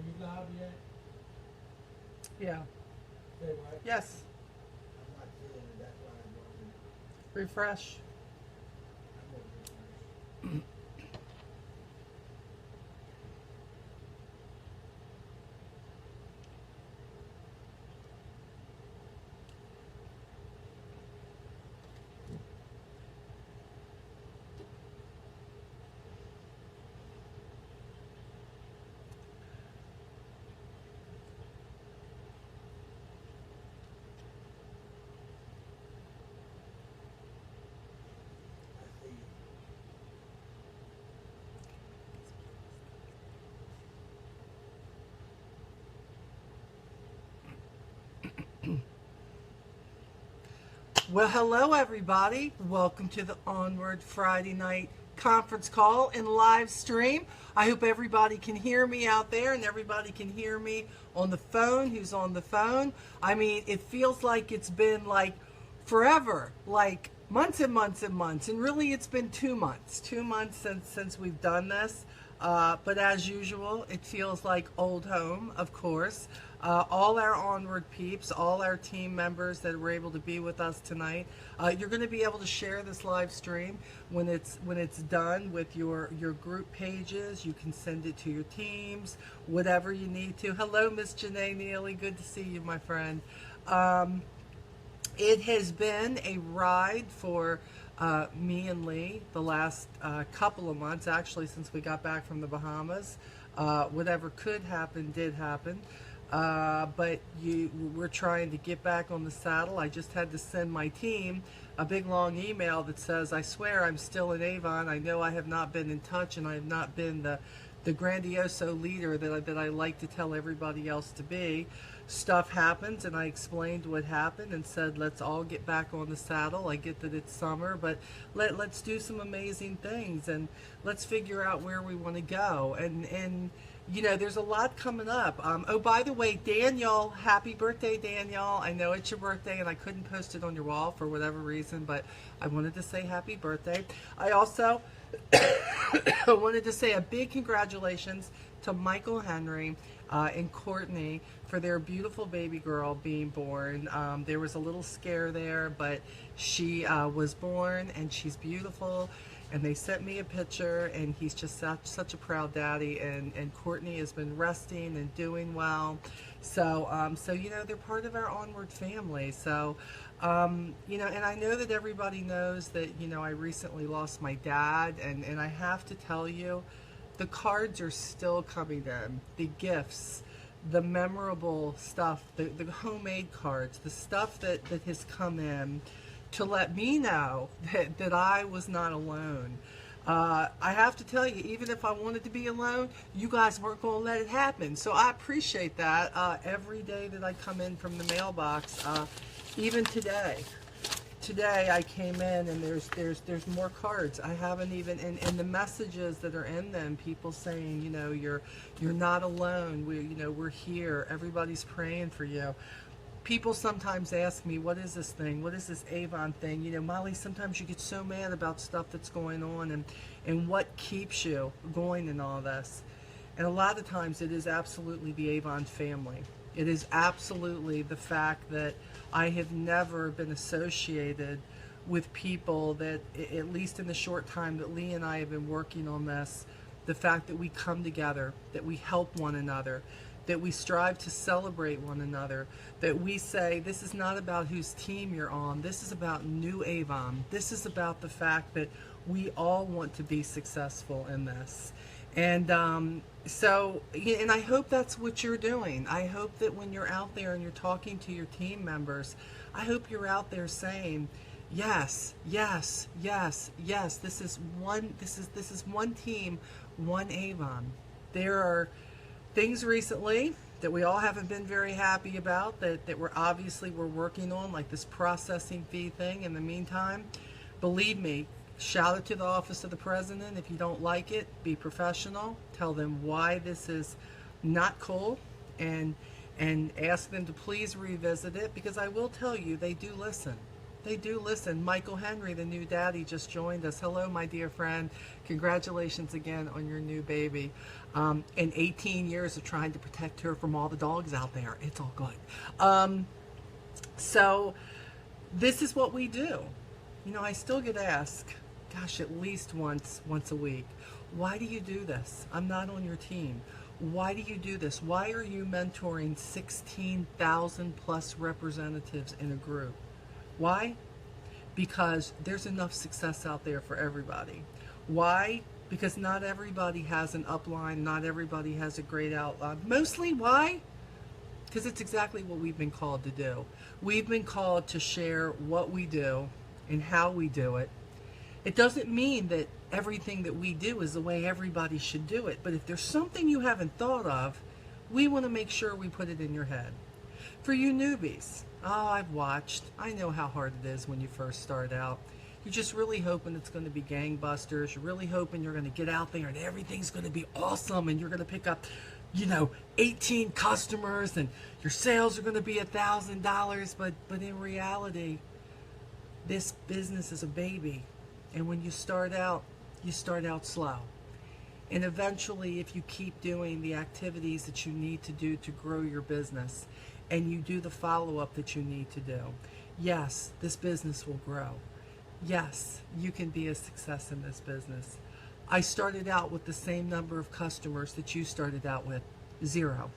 you live yet? Yeah. Say what? Yes. I'm not seeing it. That's why I'm going Refresh. I'm going to I see you. Well, hello everybody. Welcome to the Onward Friday night conference call and live stream. I hope everybody can hear me out there and everybody can hear me on the phone who's on the phone. I mean, it feels like it's been like forever, like months and months and months, and really it's been 2 months. 2 months since we've done this. But as usual, it feels like old home, of course. All our Onward peeps, all our team members that were able to be with us tonight. You're going to be able to share this live stream when it's done with your group pages. You can send it to your teams, whatever you need to. Hello, Miss Janae Neely. Good to see you, my friend. It has been a ride for me and Lee the last couple of months, actually, since we got back from the Bahamas. Whatever could happen did happen. But we're trying to get back on the saddle. I just had to send my team a big long email that says, I swear I'm still in Avon. I know I have not been in touch and I have not been the grandioso leader that I like to tell everybody else to be. Stuff happens, and I explained what happened and said, let's all get back on the saddle. I get that it's summer, but let's do some amazing things, and let's figure out where we want to go. And you know, there's a lot coming up. Oh, by the way, Daniel, happy birthday, Daniel. I know it's your birthday, and I couldn't post it on your wall for whatever reason, but I wanted to say happy birthday. I also I wanted to say a big congratulations to Michael Henry and Courtney for their beautiful baby girl being born. There was a little scare there, but she was born and she's beautiful. And they sent me a picture, and he's just such a proud daddy. And Courtney has been resting and doing well. So you know, they're part of our Onward family. So you know, and I know that everybody knows that, you know, I recently lost my dad, and I have to tell you, the cards are still coming in, the gifts, the memorable stuff, the homemade cards, the stuff that has come in to let me know that I was not alone. I have to tell you, even if I wanted to be alone, you guys weren't going to let it happen. So I appreciate that every day that I come in from the mailbox. Even today I came in and there's more cards. I haven't even, and the messages that are in them, people saying, you know, you're not alone. We're here. Everybody's praying for you. People sometimes ask me, what is this thing? What is this Avon thing? You know, Molly, sometimes you get so mad about stuff that's going on, and what keeps you going in all this. And a lot of times it is absolutely the Avon family. It is absolutely the fact that I have never been associated with people that, at least in the short time that Lee and I have been working on this, the fact that we come together, that we help one another, that we strive to celebrate one another, that we say, this is not about whose team you're on, this is about New Avon. This is about the fact that we all want to be successful in this. And so, and I hope that's what you're doing. I hope that when you're out there and you're talking to your team members, I hope you're out there saying, yes, yes, yes, yes, this is one team, one Avon. There are things recently that we all haven't been very happy about that we're working on, like this processing fee thing. In the meantime, believe me, shout it to the office of the president. If you don't like it, be professional. Tell them why this is not cool, and ask them to please revisit it, because I will tell you, they do listen. They do listen. Michael Henry, the new daddy, just joined us. Hello, my dear friend. Congratulations again on your new baby. And 18 years of trying to protect her from all the dogs out there. It's all good. So this is what we do. You know, I still get asked, gosh, at least once a week, why do you do this? I'm not on your team. Why do you do this? Why are you mentoring 16,000 plus representatives in a group? Why? Because there's enough success out there for everybody. Why? Because not everybody has an upline, not everybody has a great outline. Mostly why? Because it's exactly what we've been called to do. We've been called to share what we do and how we do it. It doesn't mean that everything that we do is the way everybody should do it, but if there's something you haven't thought of, we want to make sure we put it in your head. For you newbies, oh, I've watched. I know how hard it is when you first start out. You're just really hoping it's going to be gangbusters. You're really hoping you're going to get out there and everything's going to be awesome and you're going to pick up, 18 customers and your sales are going to be $1,000. But in reality, this business is a baby. And when you start out slow. And eventually, if you keep doing the activities that you need to do to grow your business, and you do the follow-up that you need to do, yes, this business will grow. Yes, you can be a success in this business. I started out with the same number of customers that you started out with, 0.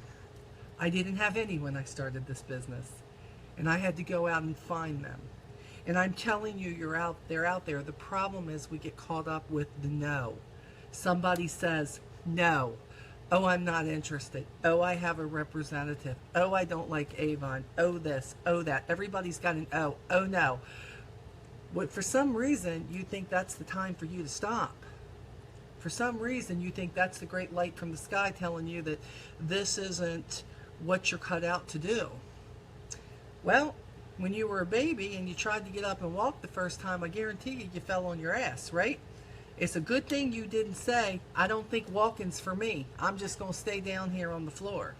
I didn't have any when I started this business. And I had to go out and find them. And I'm telling you, they're out there. The problem is we get caught up with the no. Somebody says, no. Oh, I'm not interested. Oh, I have a representative. Oh, I don't like Avon. Oh, this. Oh, that. Everybody's got an oh. Oh, no. But for some reason, you think that's the time for you to stop. For some reason, you think that's the great light from the sky telling you that this isn't what you're cut out to do. Well, when you were a baby and you tried to get up and walk the first time, I guarantee you fell on your ass, right? It's a good thing you didn't say, I don't think walking's for me. I'm just going to stay down here on the floor.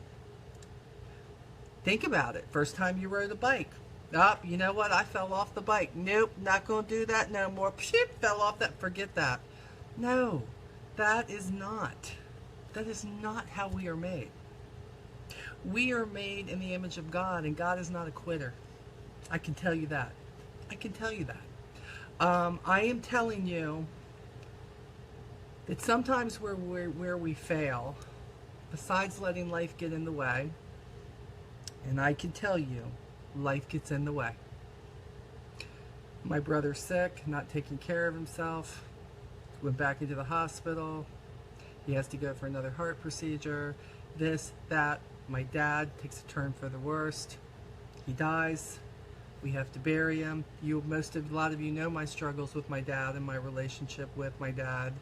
Think about it. First time you rode a bike. You know what? I fell off the bike. Nope, not going to do that no more. Pshit, fell off that. Forget that. No, that is not how we are made. We are made in the image of God, and God is not a quitter. I can tell you that. I can tell you that. I am telling you that sometimes where we fail, besides letting life get in the way, and I can tell you, life gets in the way. My brother's sick, not taking care of himself, went back into the hospital. He has to go for another heart procedure, this, that. My dad takes a turn for the worst. He dies. We have to bury him. A lot of you know my struggles with my dad and my relationship with my dad.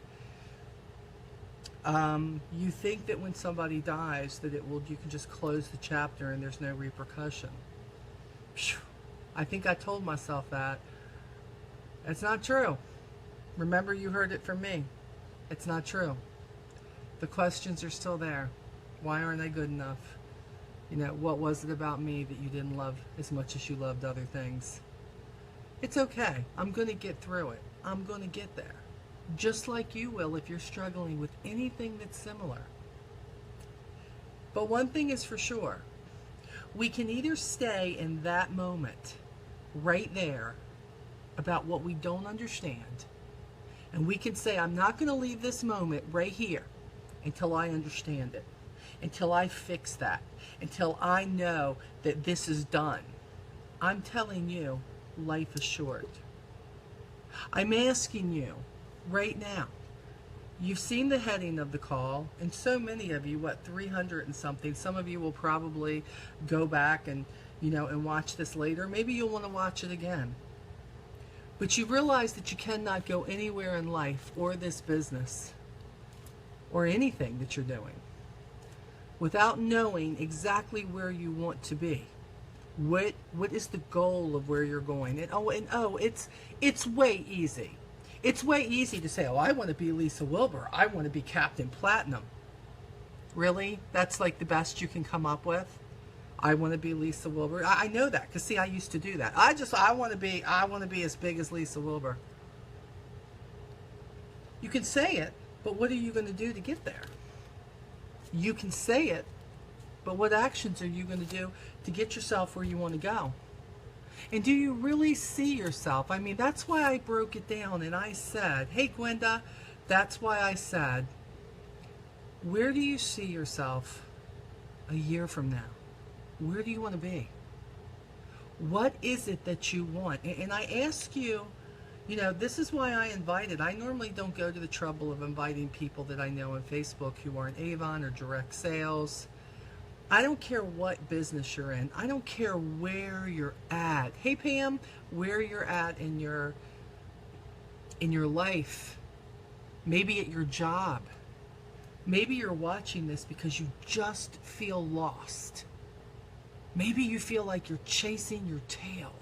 You think that when somebody dies that you can just close the chapter and there's no repercussion. I think I told myself that. It's not true. Remember, you heard it from me. It's not true. The questions are still there. Why aren't I good enough? What was it about me that you didn't love as much as you loved other things? It's okay. I'm going to get through it. I'm going to get there. Just like you will if you're struggling with anything that's similar. But one thing is for sure. We can either stay in that moment, right there, about what we don't understand, and we can say, I'm not going to leave this moment right here until I understand it, until I fix that, until I know that this is done. I'm telling you, life is short. I'm asking you right now. You've seen the heading of the call, and so many of you, 300 and something. Some of you will probably go back and watch this later. Maybe you'll want to watch it again. But you realize that you cannot go anywhere in life or this business or anything that you're doing without knowing exactly where you want to be. What is the goal of where you're going? It's way easy. It's way easy to say, I want to be Lisa Wilbur. I want to be Captain Platinum. Really? That's like the best you can come up with? I want to be Lisa Wilbur. I know that because see, I used to do that. I want to be as big as Lisa Wilbur. You can say it, but what are you going to do to get there? You can say it, but what actions are you going to do to get yourself where you want to go? And do you really see yourself? I mean, that's why I broke it down and I said, hey, Gwenda, that's why I said, where do you see yourself a year from now? Where do you want to be? What is it that you want? And I ask you, you know, this is why I invited. I normally don't go to the trouble of inviting people that I know on Facebook who are in Avon or direct sales. I don't care what business you're in. I don't care where you're at. Hey, Pam, where you're at in your life. Maybe at your job. Maybe you're watching this because you just feel lost. Maybe you feel like you're chasing your tail.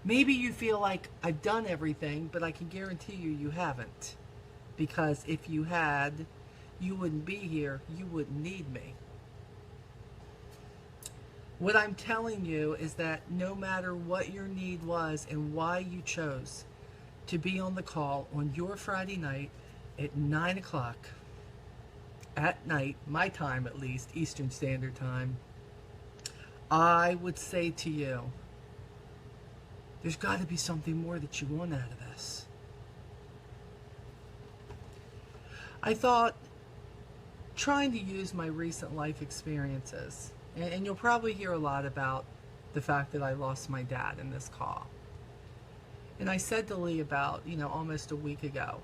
Maybe you feel like I've done everything, but I can guarantee you, you haven't. Because if you had, you wouldn't be here. You wouldn't need me. What I'm telling you is that no matter what your need was and why you chose to be on the call on your Friday night at 9 o'clock at night, my time at least, Eastern Standard Time, I would say to you, there's got to be something more that you want out of this. I thought, trying to use my recent life experiences, and you'll probably hear a lot about the fact that I lost my dad in this call. And I said to Lee about, almost a week ago,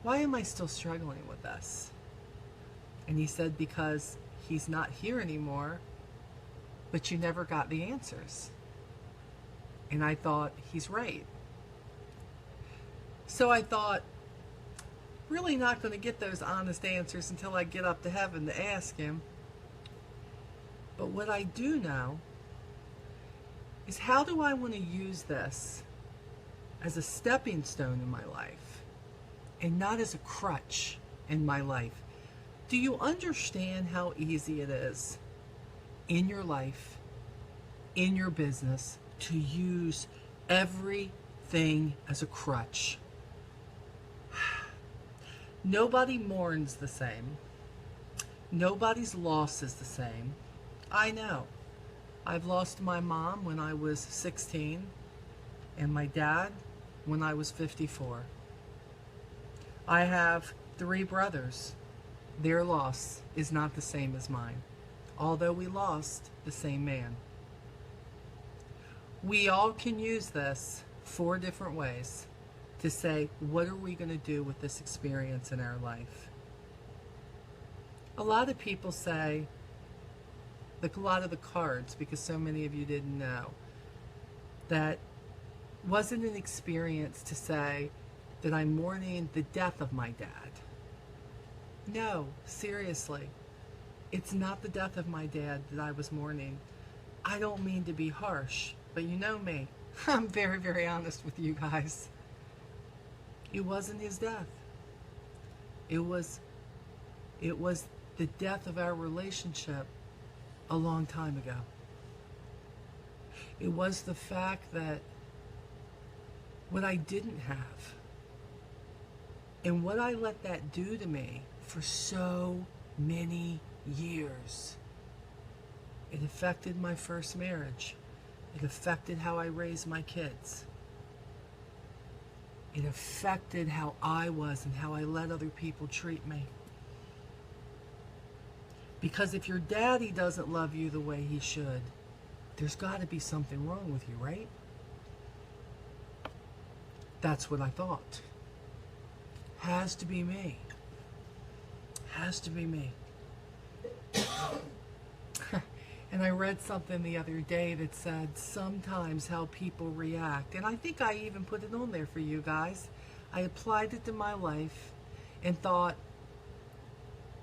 why am I still struggling with this? And he said, because he's not here anymore, but you never got the answers. And I thought, he's right. So I thought, really not going to get those honest answers until I get up to heaven to ask him. But what I do know is, how do I want to use this as a stepping stone in my life and not as a crutch in my life? Do you understand how easy it is in your life, in your business, to use everything as a crutch? Nobody mourns the same. Nobody's loss is the same. I know. I've lost my mom when I was 16 and my dad when I was 54. I have 3 brothers. Their loss is not the same as mine, although we lost the same man. We all can use this 4 different ways to say, what are we going to do with this experience in our life? A lot of people say, like a lot of the cards, because so many of you didn't know, that wasn't an experience to say that I'm mourning the death of my dad. No, seriously. It's not the death of my dad that I was mourning. I don't mean to be harsh, but you know me. I'm very, very honest with you guys. It wasn't his death. It was the death of our relationship a long time ago. It was the fact that what I didn't have and what I let that do to me for so many years. It affected my first marriage. It affected how I raised my kids. It affected how I was and how I let other people treat me. Because if your daddy doesn't love you the way he should, there's got to be something wrong with you, right? That's what I thought. Has to be me. Has to be me. And I read something the other day that said sometimes how people react. And I think I even put it on there for you guys. I applied it to my life and thought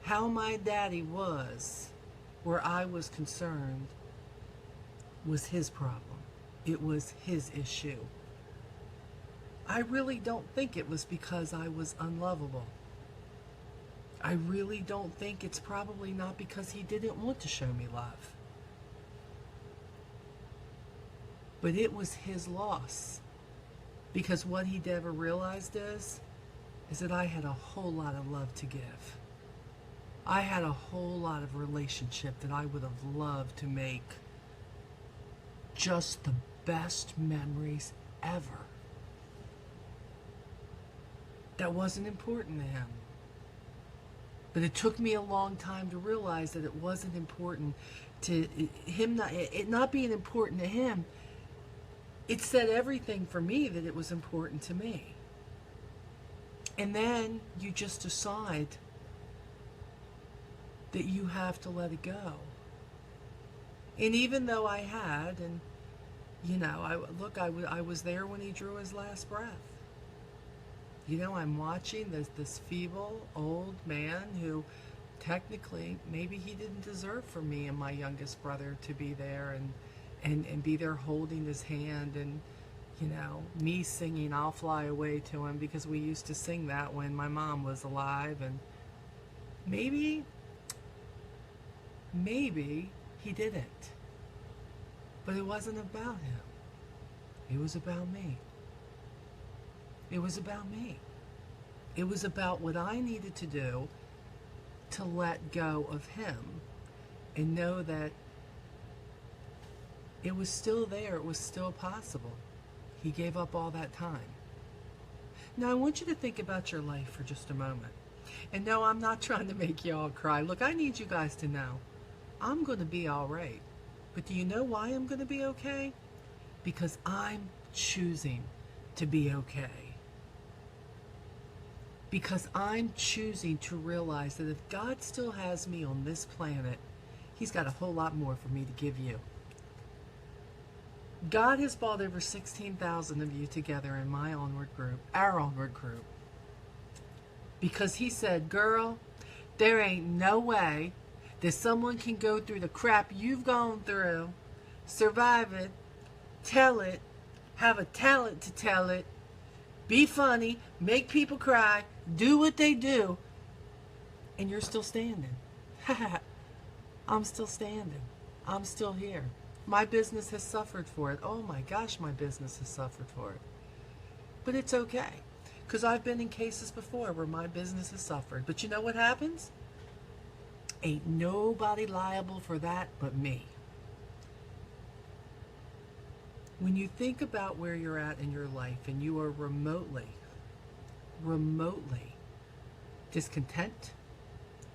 how my daddy was, where I was concerned, was his problem. It was his issue. I really don't think it was because I was unlovable. I really don't think it's probably not because he didn't want to show me love. But it was his loss. Because what he never realized is that I had a whole lot of love to give. I had a whole lot of relationship that I would have loved to make just the best memories ever. That wasn't important to him. But it took me a long time to realize that it wasn't important to him, it not being important to him. It said everything for me that it was important to me. And then you just decide that you have to let it go. And even though I had, and you know, I was there when he drew his last breath. You know, I'm watching this feeble old man who technically maybe he didn't deserve for me and my youngest brother to be there and be there holding his hand, and you know, me singing I'll Fly Away to him because we used to sing that when my mom was alive. And maybe he didn't. But it wasn't about him. It was about me. It was about me. It was about what I needed to do to let go of him and know that it was still there. It was still possible. He gave up all that time. Now, I want you to think about your life for just a moment. And no, I'm not trying to make you all cry. Look, I need you guys to know I'm going to be all right. But do you know why I'm going to be okay? Because I'm choosing to be okay. Because I'm choosing to realize that if God still has me on this planet, He's got a whole lot more for me to give you. God has brought over 16,000 of you together in my Onward group, our Onward group. Because He said, girl, there ain't no way that someone can go through the crap you've gone through, survive it, tell it, have a talent to tell it, be funny, make people cry, do what they do, and you're still standing. I'm still standing. I'm still here. My business has suffered for it. Oh my gosh, my business has suffered for it. But it's okay, because I've been in cases before where my business has suffered. But you know what happens? Ain't nobody liable for that but me. When you think about where you're at in your life and you are remotely discontent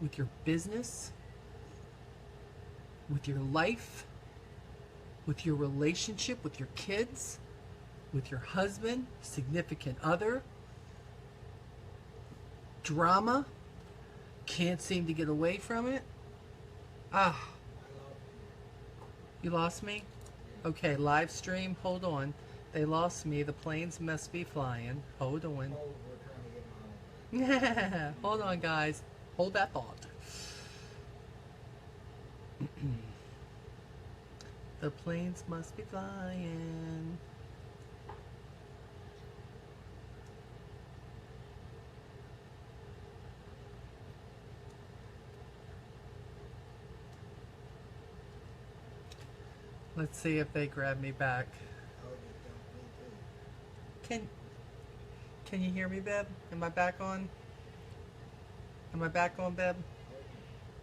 with your business, with your life, with your relationship with your kids, with your husband, significant other, drama, can't seem to get away from it. You lost me? Okay, live stream, hold on. They lost me. The planes must be flying. Hold on. Hold on, guys. Hold that thought. The planes must be flying. Let's see if they grab me back. Can you hear me, Beb? Am I back on? Am I back on, Beb?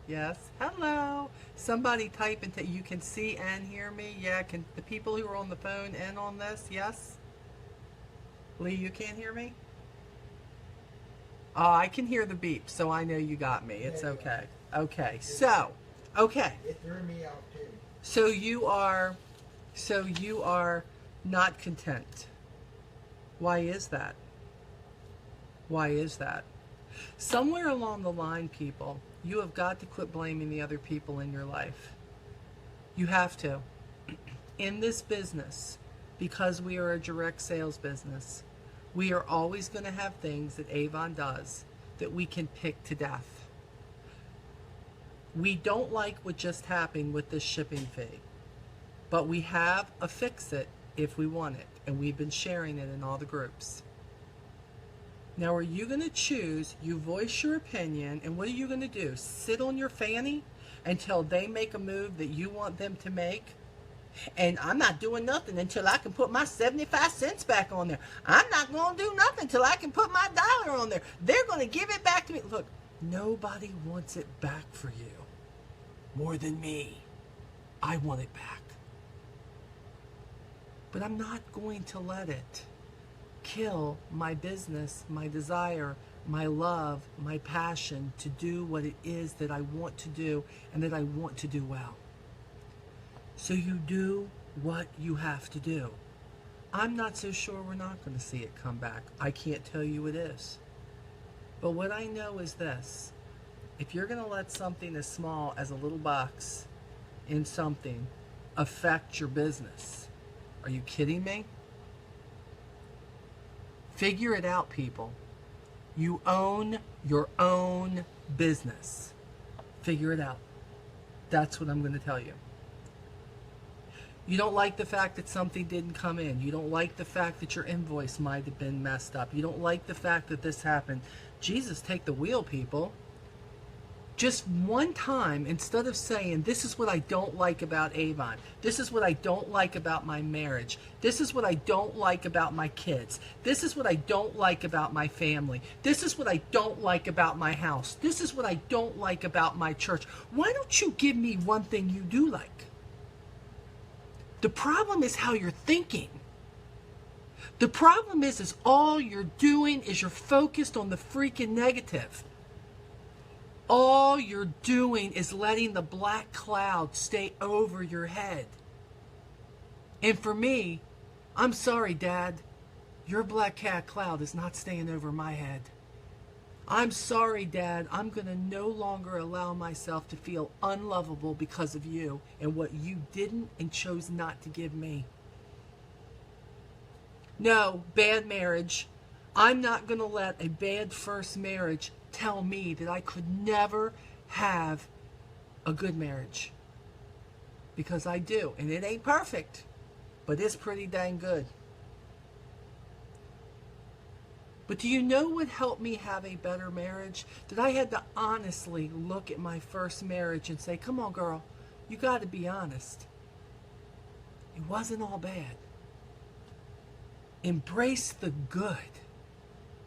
Yes. Hello. Somebody type into you can see and hear me. Yeah, can the people who are on the phone and on this? Yes. Lee, you can't hear me? Oh, I can hear the beep, so I know you got me. It's okay. Okay. So, okay. It threw me off too. So you are not content. Why is that? Why is that? Somewhere along the line, people, you have got to quit blaming the other people in your life. You have to. In this business, because we are a direct sales business, we are always going to have things that Avon does that we can pick to death. We don't like what just happened with this shipping fee, but we have a fix-it if we want it, and we've been sharing it in all the groups. Now, are you going to choose, you voice your opinion, and what are you going to do? Sit on your fanny until they make a move that you want them to make? And I'm not doing nothing until I can put my 75 cents back on there. I'm not going to do nothing until I can put my dollar on there. They're going to give it back to me. Look, nobody wants it back for you more than me. I want it back. But I'm not going to let it kill my business, my desire, my love, my passion to do what it is that I want to do and that I want to do well. So you do what you have to do. I'm not so sure we're not going to see it come back. I can't tell you it is. But what I know is this. If you're going to let something as small as a little box in something affect your business, are you kidding me? Figure it out, people. You own your own business. Figure it out. That's what I'm going to tell you. You don't like the fact that something didn't come in. You don't like the fact that your invoice might have been messed up. You don't like the fact that this happened. Jesus, take the wheel, people. Just one time, instead of saying, this is what I don't like about Avon. This is what I don't like about my marriage. This is what I don't like about my kids. This is what I don't like about my family. This is what I don't like about my house. This is what I don't like about my church. Why don't you give me one thing you do like? The problem is how you're thinking. The problem is all you're doing is you're focused on the freaking negative. All you're doing is letting the black cloud stay over your head. And for me, I'm sorry, Dad, your black cat cloud is not staying over my head. I'm sorry, Dad, I'm going to no longer allow myself to feel unlovable because of you and what you didn't and chose not to give me. No, bad marriage. I'm not going to let a bad first marriage tell me that I could never have a good marriage. Because I do. And it ain't perfect, but it's pretty dang good. But do you know what helped me have a better marriage? That I had to honestly look at my first marriage and say, come on, girl, you got to be honest. It wasn't all bad. Embrace the good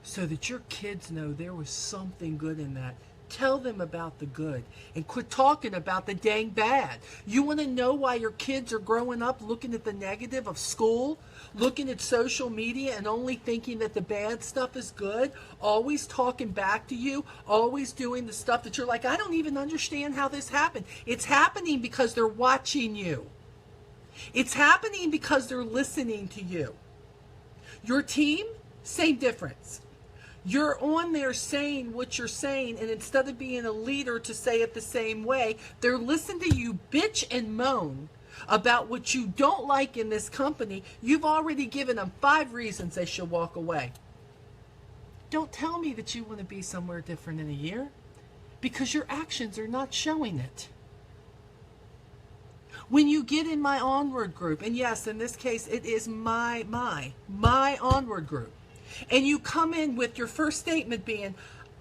so that your kids know there was something good in that. Tell them about the good and quit talking about the dang bad. You want to know why your kids are growing up looking at the negative of school, looking at social media and only thinking that the bad stuff is good, always talking back to you, always doing the stuff that you're like, I don't even understand how this happened. It's happening because they're watching you. It's happening because they're listening to you. Your team, same difference. You're on there saying what you're saying, and instead of being a leader to say it the same way, they're listening to you bitch and moan about what you don't like in this company. You've already given them 5 reasons they should walk away. Don't tell me that you want to be somewhere different in a year, because your actions are not showing it. When you get in my Onward group, and yes, in this case, it is my Onward group, and you come in with your first statement being,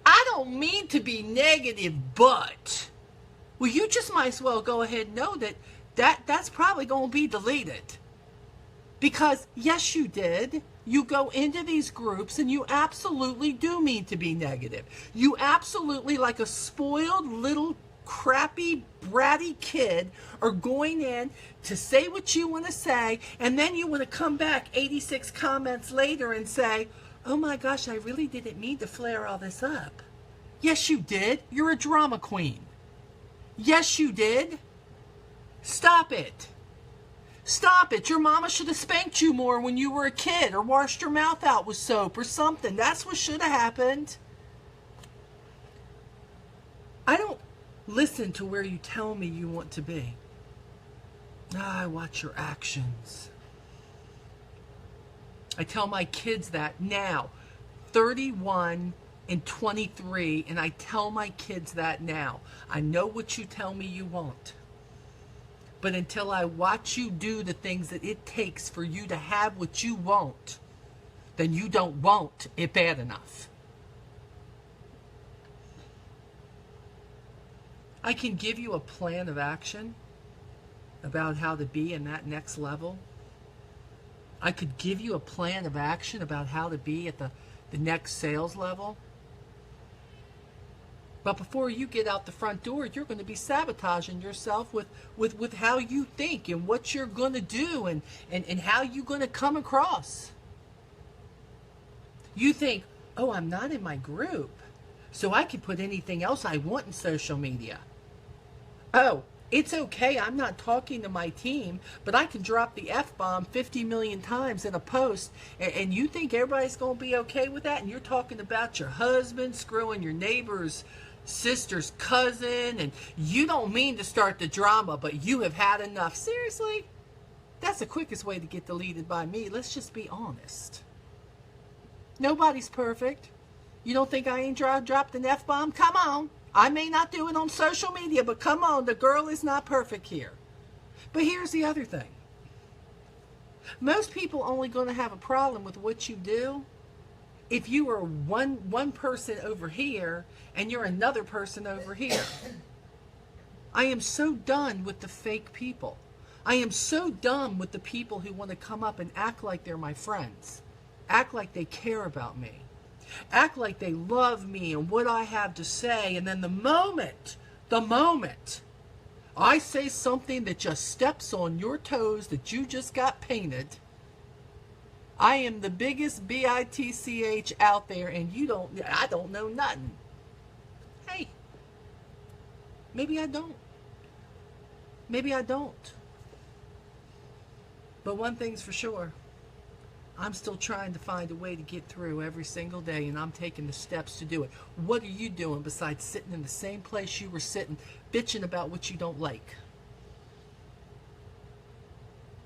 I don't mean to be negative, but, well, you just might as well go ahead and know that's probably going to be deleted. Because, yes, you did. You go into these groups and you absolutely do mean to be negative. You absolutely, like a spoiled little crappy, bratty kid, are going in to say what you want to say, and then you want to come back 86 comments later and say, oh my gosh, I really didn't mean to flare all this up. Yes, you did. You're a drama queen. Yes, you did. Stop it. Stop it. Your mama should have spanked you more when you were a kid, or washed your mouth out with soap or something. That's what should have happened. I don't listen to where you tell me you want to be. I watch your actions. I tell my kids that now, 31 and 23, and I tell my kids that now. I know what you tell me you want. But until I watch you do the things that it takes for you to have what you want, then you don't want it bad enough. I can give you a plan of action about how to be in that next level. I could give you a plan of action about how to be at the next sales level. But before you get out the front door, you're going to be sabotaging yourself with how you think and what you're going to do and how you're going to come across. You think, oh, I'm not in my group, so I can put anything else I want in social media. Oh, it's okay, I'm not talking to my team, but I can drop the F-bomb 50 million times in a post, and you think everybody's going to be okay with that? And you're talking about your husband screwing your neighbor's sister's cousin, and you don't mean to start the drama, but you have had enough. Seriously? That's the quickest way to get deleted by me. Let's just be honest. Nobody's perfect. You don't think I ain't dropped an F-bomb? Come on. I may not do it on social media, but come on, the girl is not perfect here. But here's the other thing. Most people only going to have a problem with what you do if you are one person over here and you're another person over here. I am so done with the fake people. I am so done with the people who want to come up and act like they're my friends. Act like they care about me. Act like they love me and what I have to say, and then the moment I say something that just steps on your toes that you just got painted, I am the biggest bitch out there, and I don't know nothing. Hey, maybe I don't. Maybe I don't. But one thing's for sure. I'm still trying to find a way to get through every single day, and I'm taking the steps to do it. What are you doing besides sitting in the same place you were sitting, bitching about what you don't like?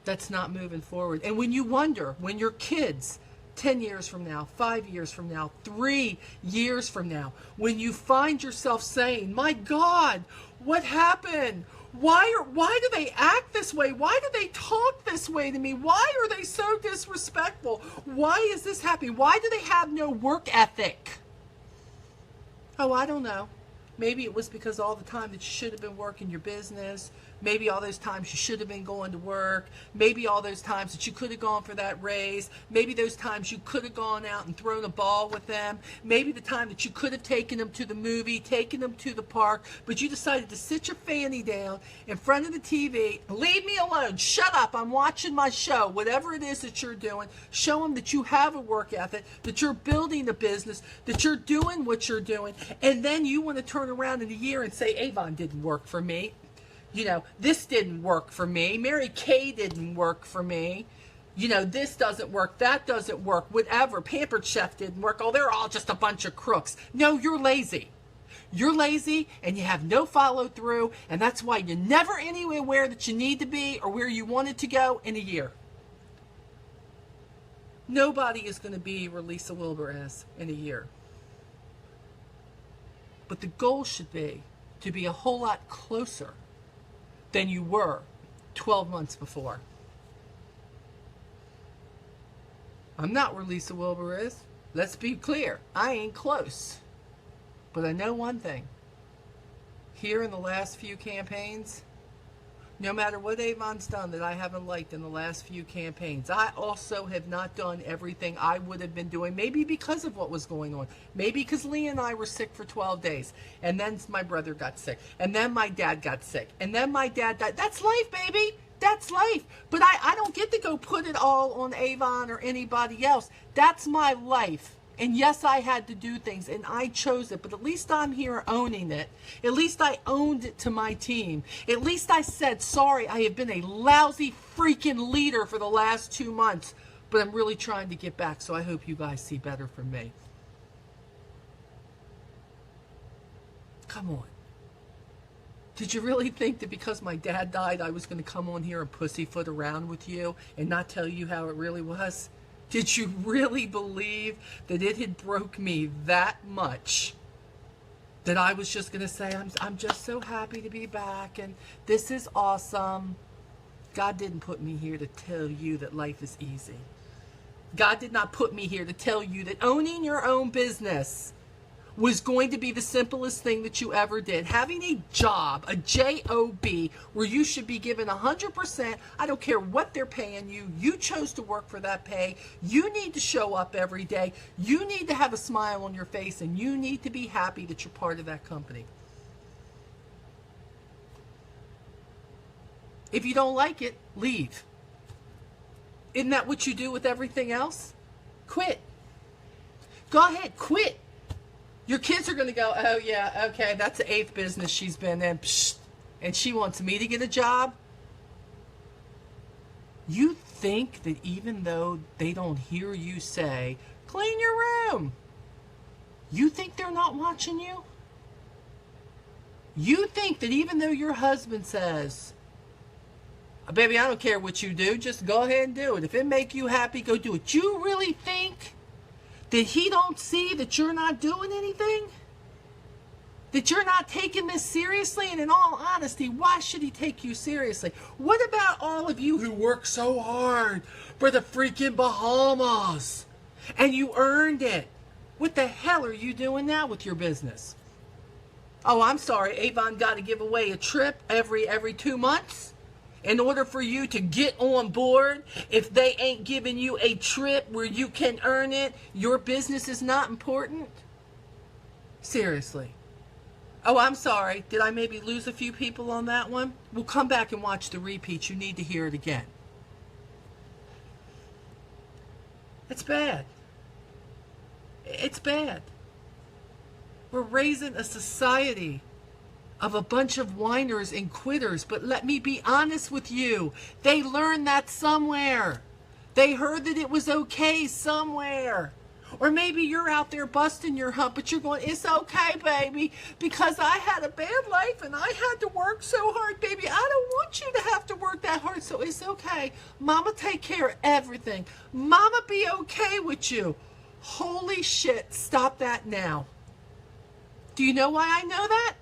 That's not moving forward. And when you wonder, when your kids, 10 years from now, 5 years from now, 3 years from now, when you find yourself saying, my God, what happened? Why do they act this way? Why do they talk this way to me? Why are they so disrespectful? Why is this happening? Why do they have no work ethic? Oh, I don't know. Maybe it was because all the time that you should have been working your business. Maybe all those times you should have been going to work. Maybe all those times that you could have gone for that raise. Maybe those times you could have gone out and thrown a ball with them. Maybe the time that you could have taken them to the movie, taken them to the park, but you decided to sit your fanny down in front of the TV. Leave me alone. Shut up. I'm watching my show. Whatever it is that you're doing, show them that you have a work ethic, that you're building a business, that you're doing what you're doing, and then you want to turn around in a year and say, Avon didn't work for me. You know, this didn't work for me. Mary Kay didn't work for me. You know, this doesn't work. That doesn't work. Whatever. Pampered Chef didn't work. Oh, they're all just a bunch of crooks. No, you're lazy. You're lazy and you have no follow through. And that's why you're never anywhere that you need to be or where you wanted to go in a year. Nobody is going to be where Lisa Wilbur is in a year. But the goal should be to be a whole lot closer than you were 12 months before. I'm not where Lisa Wilbur is. Let's be clear. I ain't close. But I know one thing. Here in the last few campaigns, no matter what Avon's done that I haven't liked in the last few campaigns, I also have not done everything I would have been doing, maybe because of what was going on. Maybe because Lee and I were sick for 12 days, and then my brother got sick, and then my dad got sick, and then my dad died. That's life, baby. That's life. But I don't get to go put it all on Avon or anybody else. That's my life. And yes, I had to do things, and I chose it, but at least I'm here owning it. At least I owned it to my team. At least I said, sorry, I have been a lousy freaking leader for the last 2 months, but I'm really trying to get back, so I hope you guys see better from me. Come on. Did you really think that because my dad died, I was going to come on here and pussyfoot around with you and not tell you how it really was? Did you really believe that it had broke me that much that I was just going to say, I'm just so happy to be back and this is awesome? God didn't put me here to tell you that life is easy. God did not put me here to tell you that owning your own business was going to be the simplest thing that you ever did. Having a job, a job, where you should be given 100%, I don't care what they're paying you. You chose to work for that pay. You need to show up every day. You need to have a smile on your face, and you need to be happy that you're part of that company. If you don't like it, leave. Isn't that what you do with everything else? Quit. Go ahead, quit. Your kids are going to go, oh yeah, okay, that's the 8th business she's been in. Psst, and she wants me to get a job? You think that even though they don't hear you say, clean your room, you think they're not watching you? You think that even though your husband says, baby, I don't care what you do, just go ahead and do it. If it make you happy, go do it. You really think that he don't see that you're not doing anything? That you're not taking this seriously? And in all honesty, why should he take you seriously? What about all of you who work so hard for the freaking Bahamas and you earned it? What the hell are you doing now with your business? Oh, I'm sorry, Avon got to give away a trip every 2 months? In order for you to get on board, if they ain't giving you a trip where you can earn it, your business is not important? Seriously. Oh, I'm sorry. Did I maybe lose a few people on that one? We'll come back and watch the repeat. You need to hear it again. It's bad. It's bad. We're raising a society of a bunch of whiners and quitters, but let me be honest with you. They learned that somewhere. They heard that it was okay somewhere. Or maybe you're out there busting your hump, but you're going, it's okay, baby, because I had a bad life and I had to work so hard, baby. I don't want you to have to work that hard, so it's okay. Mama take care of everything. Mama be okay with you. Holy shit, stop that now. Do you know why I know that?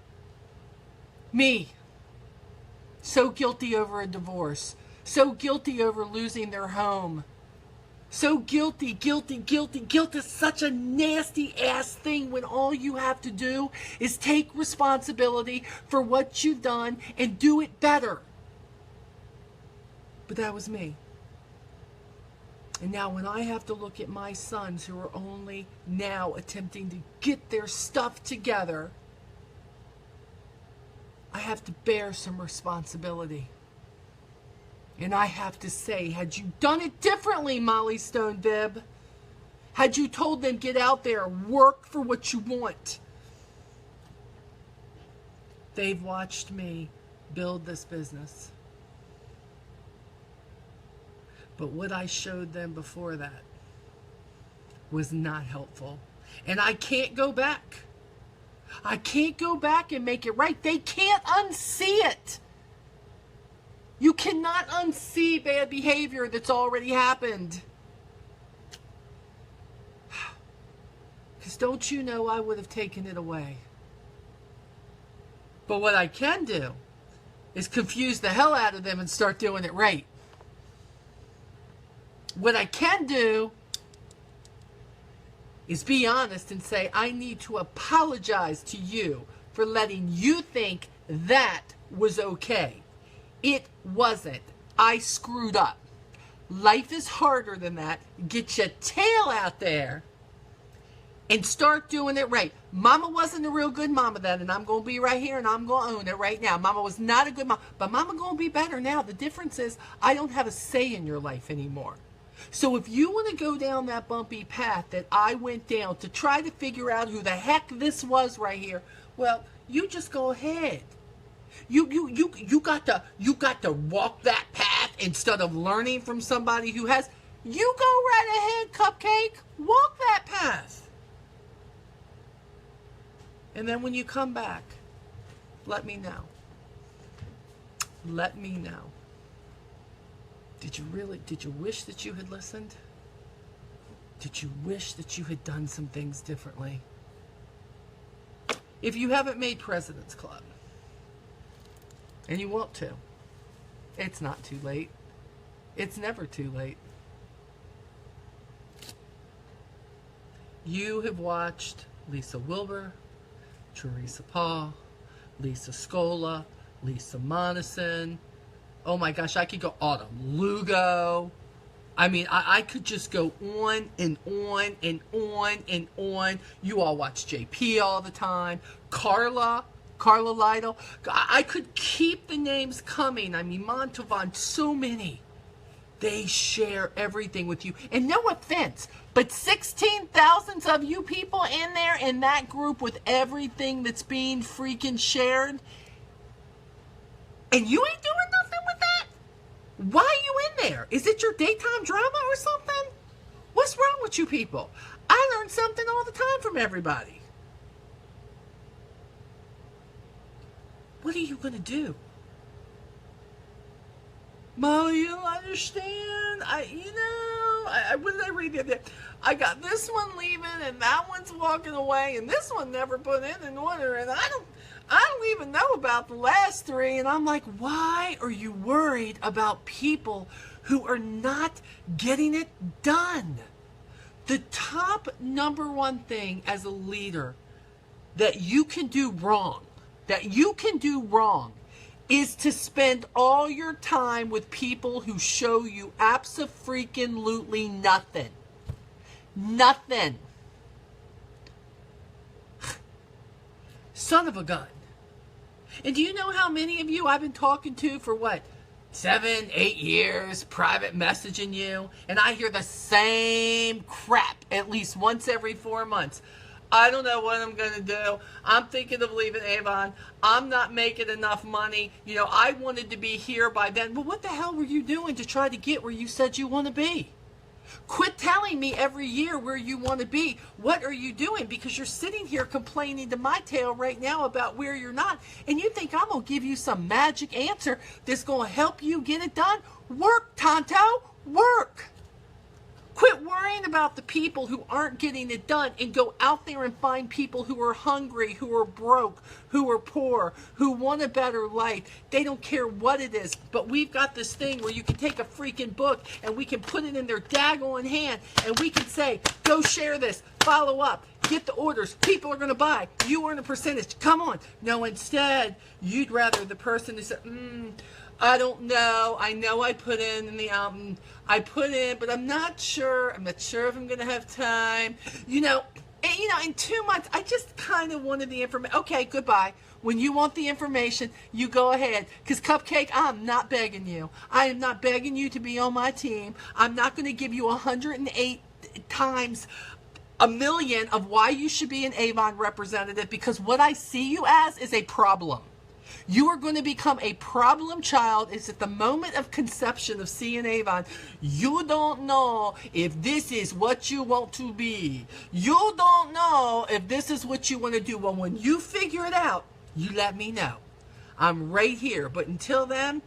Me. So guilty over a divorce. So guilty over losing their home. So guilty. Guilt is such a nasty ass thing when all you have to do is take responsibility for what you've done and do it better. But that was me. And now when I have to look at my sons who are only now attempting to get their stuff together, I have to bear some responsibility. And I have to say, had you done it differently, Molly Stone Bibb, had you told them, get out there, work for what you want, they've watched me build this business. But what I showed them before that was not helpful. And I can't go back. I can't go back and make it right. They can't unsee it. You cannot unsee bad behavior that's already happened. Because don't you know I would have taken it away. But what I can do is confuse the hell out of them and start doing it right. What I can do is be honest and say, I need to apologize to you for letting you think that was okay. It wasn't. I screwed up. Life is harder than that. Get your tail out there and start doing it right. Mama wasn't a real good mama then, and I'm going to be right here and I'm going to own it right now. Mama was not a good mama, but Mama going to be better now. The difference is I don't have a say in your life anymore. So if you want to go down that bumpy path that I went down to try to figure out who the heck this was right here, well, you just go ahead. You got to walk that path instead of learning from somebody who has. You go right ahead, Cupcake. Walk that path. And then when you come back, let me know. Let me know. Did you wish that you had listened? Did you wish that you had done some things differently? If you haven't made President's Club, and you want to, it's not too late. It's never too late. You have watched Lisa Wilbur, Teresa Paul, Lisa Scola, Lisa Monison. Oh my gosh, I could go Autumn Lugo. I mean, I could just go on and on and on and on. You all watch JP all the time. Carla Lytle. I could keep the names coming. I mean, Montalvan, so many. They share everything with you. And no offense, but 16,000 of you people in there in that group with everything that's being freaking shared, and you ain't doing nothing with that? Why are you in there? Is it your daytime drama or something? What's wrong with you people? I learn something all the time from everybody. What are you going to do? Molly, you don't understand. What did I read the other day? I got this one leaving, and that one's walking away, and this one never put in an order, and I don't even know about the last three. And I'm like, why are you worried about people who are not getting it done? The top number one thing as a leader that you can do wrong, is to spend all your time with people who show you abso-freaking-lutely nothing. Nothing. Son of a gun. And do you know how many of you I've been talking to for what? 7, 8 years, private messaging you, and I hear the same crap at least once every 4 months. I don't know what I'm going to do. I'm thinking of leaving Avon. I'm not making enough money. You know, I wanted to be here by then. But what the hell were you doing to try to get where you said you want to be? Quit telling me every year where you want to be. What are you doing? Because you're sitting here complaining to my tail right now about where you're not. And you think I'm going to give you some magic answer that's going to help you get it done? Work, Tonto. Work. Quit worrying about the people who aren't getting it done and go out there and find people who are hungry, who are broke, who are poor, who want a better life. They don't care what it is. But we've got this thing where you can take a freaking book and we can put it in their daggone hand and we can say, go share this, follow up, get the orders. People are going to buy. You earn a percentage. Come on. No, instead, you'd rather the person who said, I don't know. I know I put in the album. I put in, but I'm not sure. I'm not sure if I'm going to have time. In 2 months, I just kind of wanted the information. Okay, goodbye. When you want the information, you go ahead. Because Cupcake, I'm not begging you. I am not begging you to be on my team. I'm not going to give you 108 times a million of why you should be an Avon representative, because what I see you as is a problem. You are going to become a problem child. It's at the moment of conception of seeing Avon. You don't know if this is what you want to be. You don't know if this is what you want to do. Well, when you figure it out, you let me know. I'm right here. But until then,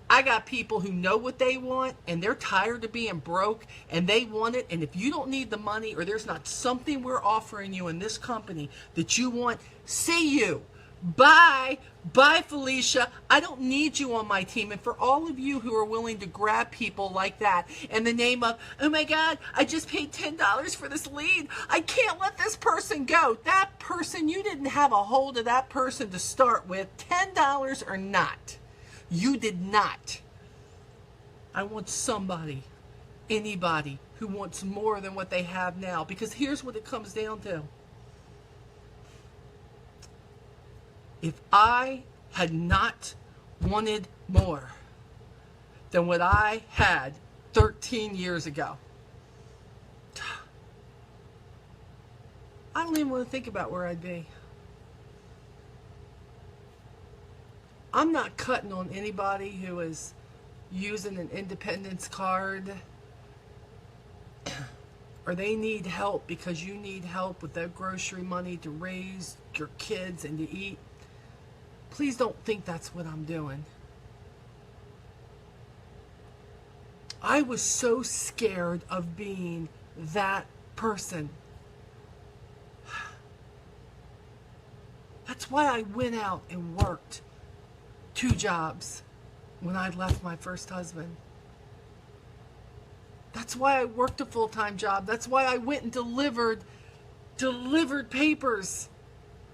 I got people who know what they want, and they're tired of being broke, and they want it. And if you don't need the money, or there's not something we're offering you in this company that you want, see you. Bye. Bye, Felicia. I don't need you on my team. And for all of you who are willing to grab people like that in the name of, oh my God, I just paid $10 for this lead. I can't let this person go. That person, you didn't have a hold of that person to start with, $10 or not. You did not. I want somebody, anybody who wants more than what they have now. Because here's what it comes down to. If I had not wanted more than what I had 13 years ago, I don't even want to think about where I'd be. I'm not cutting on anybody who is using an independence card or they need help because you need help with that grocery money to raise your kids and to eat. Please don't think that's what I'm doing. I was so scared of being that person. That's why I went out and worked 2 jobs when I left my first husband. That's why I worked a full-time job. That's why I went and delivered delivered papers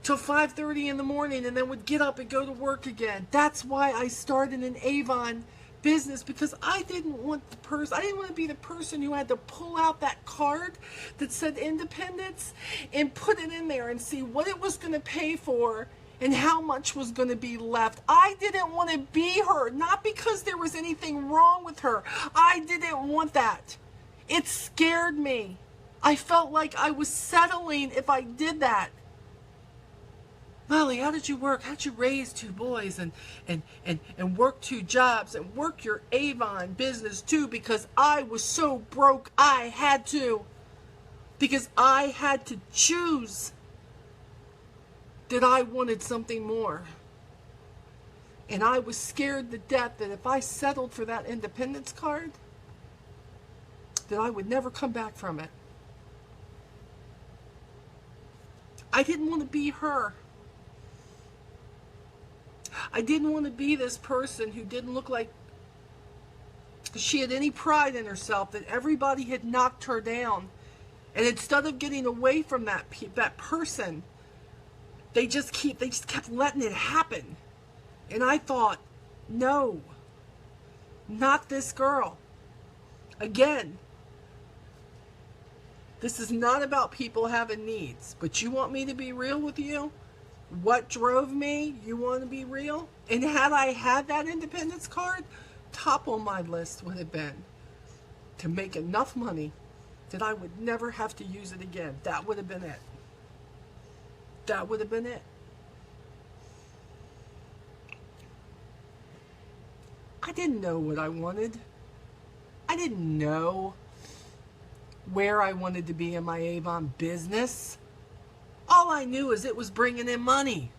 till 5:30 in the morning and then would get up and go to work again. That's why I started an Avon business, because I didn't want I didn't want to be the person who had to pull out that card that said independence and put it in there and see what it was going to pay for and how much was going to be left. I didn't want to be her, not because there was anything wrong with her. I didn't want that. It scared me. I felt like I was settling if I did that. Molly, how did you work? How'd you raise 2 boys and work 2 jobs and work your Avon business too? Because I was so broke, I had to. Because I had to choose that I wanted something more. And I was scared to death that if I settled for that independence card, that I would never come back from it. I didn't want to be her. I didn't want to be this person who didn't look like she had any pride in herself, that everybody had knocked her down. And instead of getting away from that person, they just kept letting it happen. And I thought, no, not this girl. Again, this is not about people having needs, but you want me to be real with you? What drove me? You want to be real? And had I had that independence card, top on my list would have been to make enough money that I would never have to use it again. That would have been it. That would have been it. I didn't know what I wanted. I didn't know where I wanted to be in my Avon business. All I knew is it was bringing in money.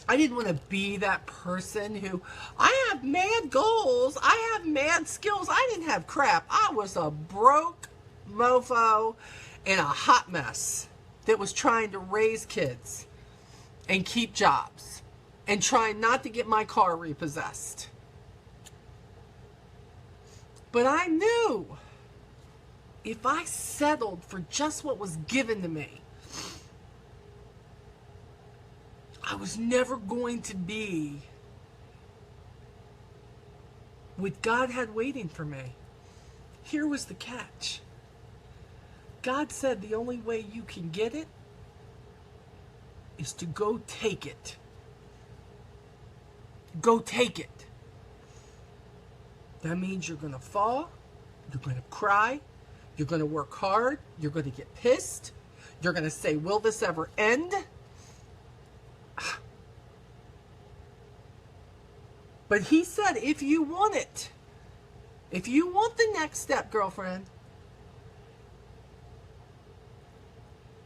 I didn't want to be that person who, I have mad goals, I have mad skills. I didn't have crap. I was a broke mofo and a hot mess that was trying to raise kids and keep jobs and trying not to get my car repossessed. But I knew if I settled for just what was given to me, I was never going to be what God had waiting for me. Here was the catch. God said the only way you can get it is to go take it. Go take it. That means you're going to fall, you're going to cry, you're going to work hard, you're going to get pissed, you're going to say, will this ever end? But he said, if you want it, if you want the next step, girlfriend,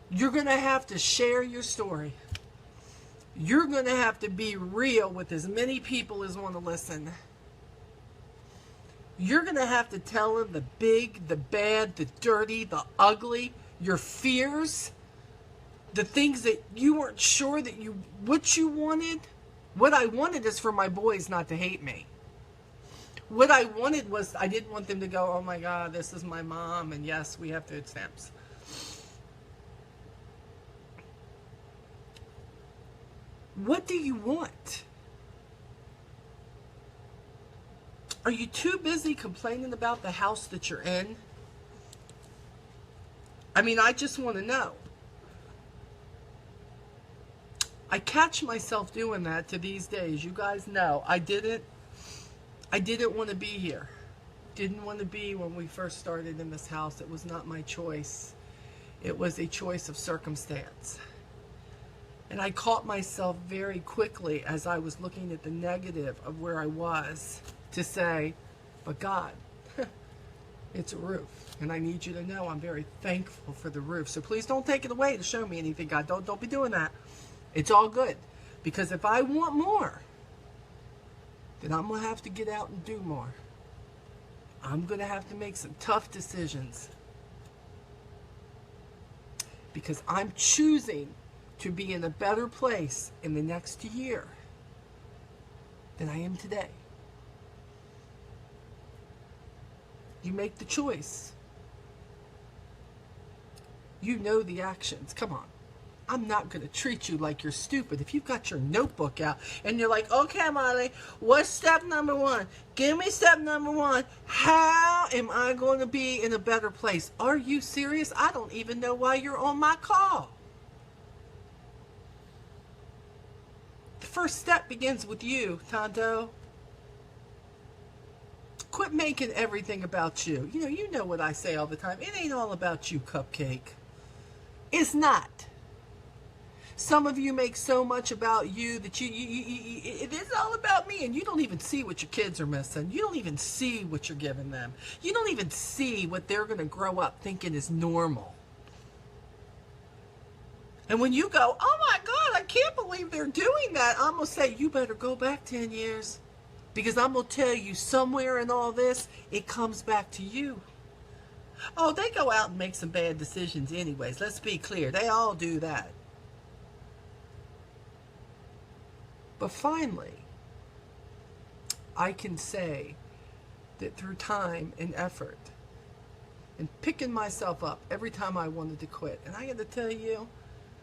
you're going to have to share your story. You're going to have to be real with as many people as want to listen. You're going to have to tell them the big, the bad, the dirty, the ugly, your fears, the things that you weren't sure that what you wanted. What I wanted is for my boys not to hate me. What I wanted was, I didn't want them to go, oh my God, this is my mom, and yes, we have food stamps. What do you want? Are you too busy complaining about the house that you're in? I mean, I just want to know. I catch myself doing that to these days. You guys know I didn't want to be here. Didn't want to be when we first started in this house. It was not my choice. It was a choice of circumstance. And I caught myself very quickly as I was looking at the negative of where I was to say, but God, it's a roof. And I need you to know I'm very thankful for the roof. So please don't take it away to show me anything, God. Don't be doing that. It's all good. Because if I want more, then I'm going to have to get out and do more. I'm going to have to make some tough decisions. Because I'm choosing to be in a better place in the next year than I am today. You make the choice. You know the actions. Come on. I'm not going to treat you like you're stupid. If you've got your notebook out and you're like, okay, Molly, what's step number 1? Give me step number 1. How am I going to be in a better place? Are you serious? I don't even know why you're on my call. The first step begins with you, Tondo. Quit making everything about you. You know what I say all the time. It ain't all about you, Cupcake. It's not. Some of you make so much about you that it is all about me, and you don't even see what your kids are missing. You don't even see what you're giving them. You don't even see what they're going to grow up thinking is normal. And when you go, oh my God, I can't believe they're doing that, I'm going to say, you better go back 10 years. Because I'm going to tell you, somewhere in all this, it comes back to you. Oh, they go out and make some bad decisions anyways. Let's be clear. They all do that. But finally, I can say that through time and effort and picking myself up every time I wanted to quit. And I got to tell you,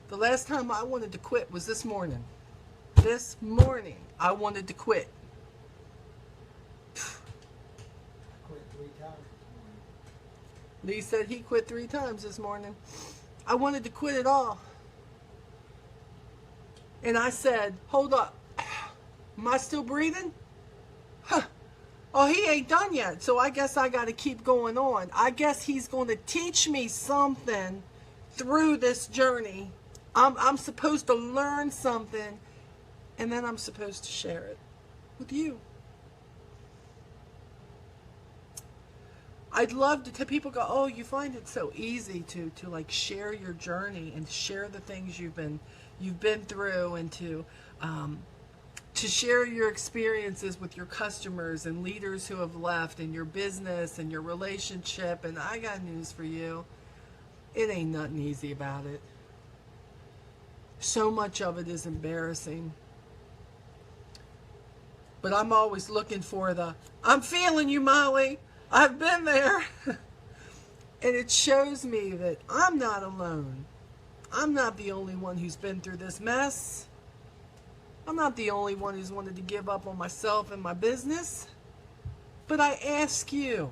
the last time I wanted to quit was this morning. This morning, I wanted to quit. Quit 3 times this morning. Lee said he quit 3 times this morning. I wanted to quit it all. And I said, hold up. Am I still breathing? Huh. Oh, he ain't done yet, so I guess I got to keep going on. I guess he's going to teach me something through this journey. I'm supposed to learn something, and then I'm supposed to share it with you. I'd love to tell people, go, oh, you find it so easy to like share your journey and share the things you've been through, and to share your experiences with your customers and leaders who have left, and your business and your relationship. And I got news for you. It ain't nothing easy about it. So much of it is embarrassing. But I'm always looking for I'm feeling you, Molly. I've been there. And it shows me that I'm not alone. I'm not the only one who's been through this mess. I'm not the only one who's wanted to give up on myself and my business. But I ask you,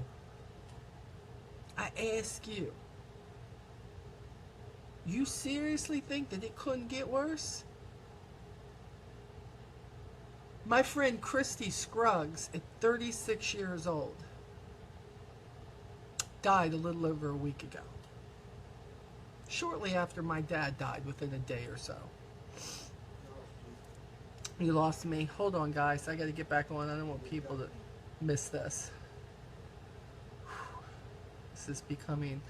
you seriously think that it couldn't get worse? My friend Christy Scruggs, at 36 years old, died a little over a week ago. Shortly after my dad died, within a day or so. You lost me. Hold on, guys. I got to get back on. I don't want people to miss this. This is becoming,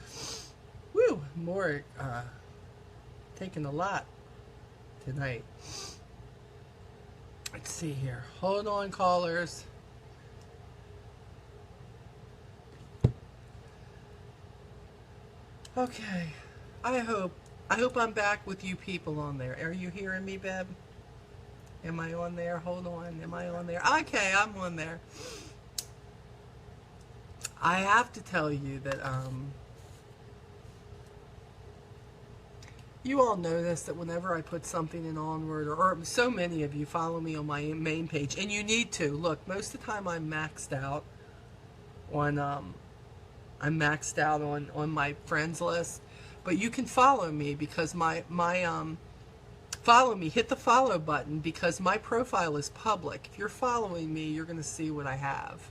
more, taking a lot tonight. Let's see here. Hold on, callers. Okay. I hope I'm back with you people on there. Are you hearing me, Beb? Am I on there? Hold on. Am I on there? Okay, I'm on there. I have to tell you that you all notice that whenever I put something in Onward, or so many of you follow me on my main page, and you need to. Look, most of the time I'm maxed out on on my friends list, but you can follow me because follow me, hit the follow button, because my profile is public. If you're following me, you're going to see what I have.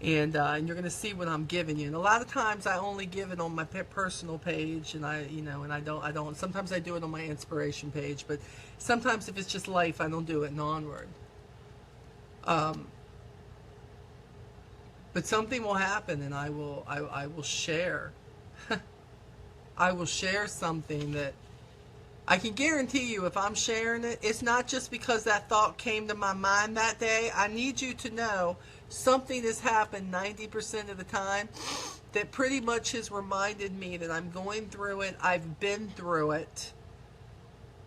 And you're going to see what I'm giving you. And a lot of times I only give it on my personal page, and I don't. Sometimes I do it on my inspiration page, but sometimes if it's just life, I don't do it in Onward. But something will happen, and I will share. I will share something that I can guarantee you, if I'm sharing it, it's not just because that thought came to my mind that day. I need you to know something has happened 90% of the time that pretty much has reminded me that I'm going through it, I've been through it,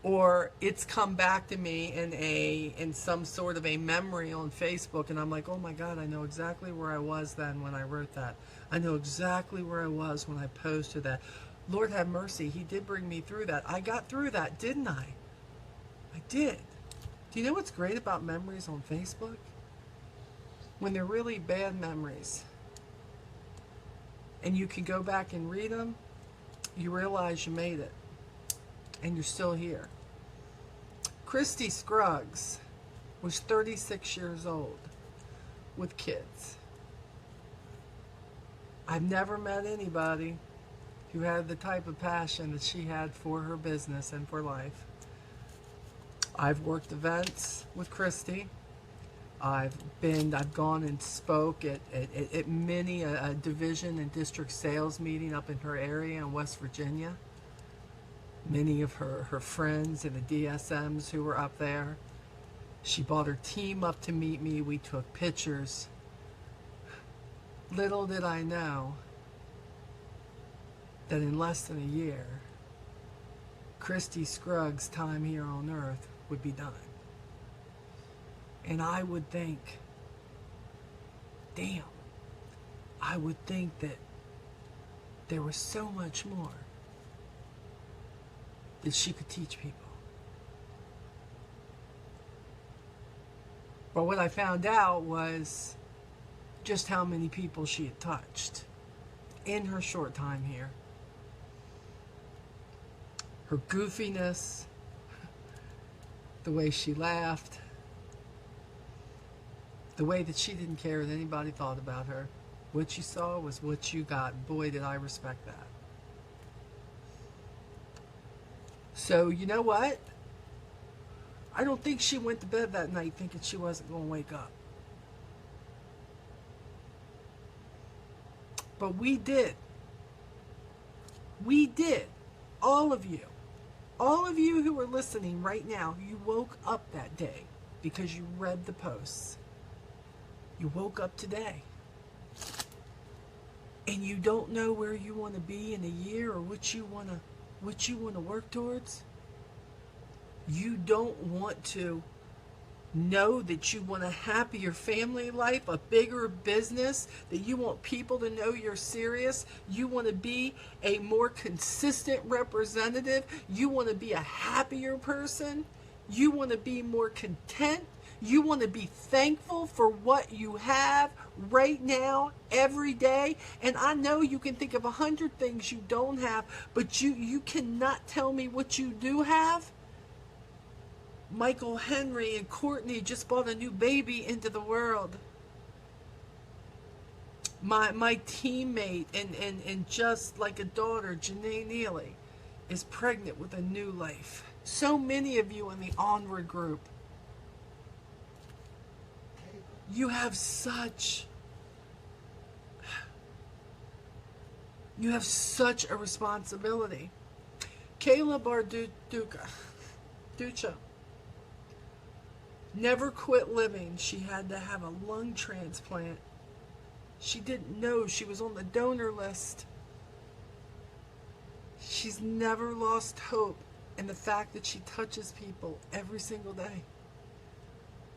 or it's come back to me in some sort of a memory on Facebook, and I'm like, oh my God, I know exactly where I was then when I wrote that. I know exactly where I was when I posted that. Lord have mercy, he did bring me through that. I got through that, didn't I? I did. Do you know what's great about memories on Facebook? When they're really bad memories, and you can go back and read them, you realize you made it, and you're still here. Christy Scruggs was 36 years old with kids. I've never met anybody who had the type of passion that she had for her business and for life. I've worked events with Christy. I've gone and spoke at many a division and district sales meeting up in her area in West Virginia. Many of her friends and the DSMs who were up there. She brought her team up to meet me. We took pictures. Little did I know that in less than a year, Christy Scruggs' time here on earth would be done. And I would think, damn, I would think that there was so much more that she could teach people. But what I found out was just how many people she had touched in her short time here. Her goofiness, the way she laughed, the way that she didn't care what anybody thought about her. What you saw was what you got. Boy, did I respect that. So, you know what? I don't think she went to bed that night thinking she wasn't going to wake up. But we did. We did. All of you. All of you who are listening right now, you woke up that day because you read the posts. You woke up today. And you don't know where you want to be in a year or what you want to work towards. You don't want to know that you want a happier family life, a bigger business, that you want people to know you're serious. You want to be a more consistent representative. You want to be a happier person. You want to be more content. You want to be thankful for what you have right now, every day. And I know you can think of 100 things you don't have, but you cannot tell me what you do have. Michael Henry and Courtney just brought a new baby into the world. My teammate and just like a daughter, Janae Neely, is pregnant with a new life. So many of you in the Onward group. You have such a responsibility. Kayla Barducha never quit living. She had to have a lung transplant. She didn't know she was on the donor list. She's never lost hope in the fact that she touches people every single day.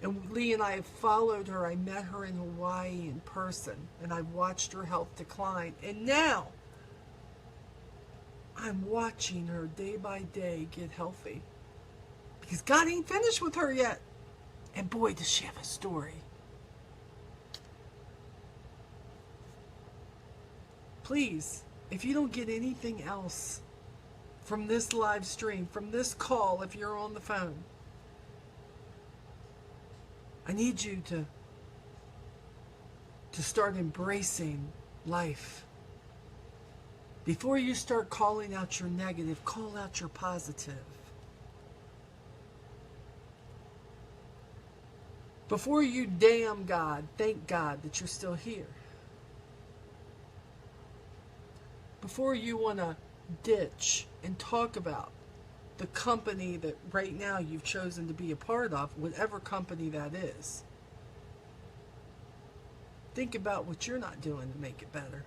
And Lee and I have followed her. I met her in Hawaii in person, and I watched her health decline. And now, I'm watching her day by day get healthy. Because God ain't finished with her yet. And boy, does she have a story. Please, if you don't get anything else from this live stream, from this call, if you're on the phone, I need you to start embracing life. Before you start calling out your negative, call out your positive. Before you damn God, thank God that you're still here. Before you want to ditch and talk about the company that right now you've chosen to be a part of, whatever company that is, think about what you're not doing to make it better.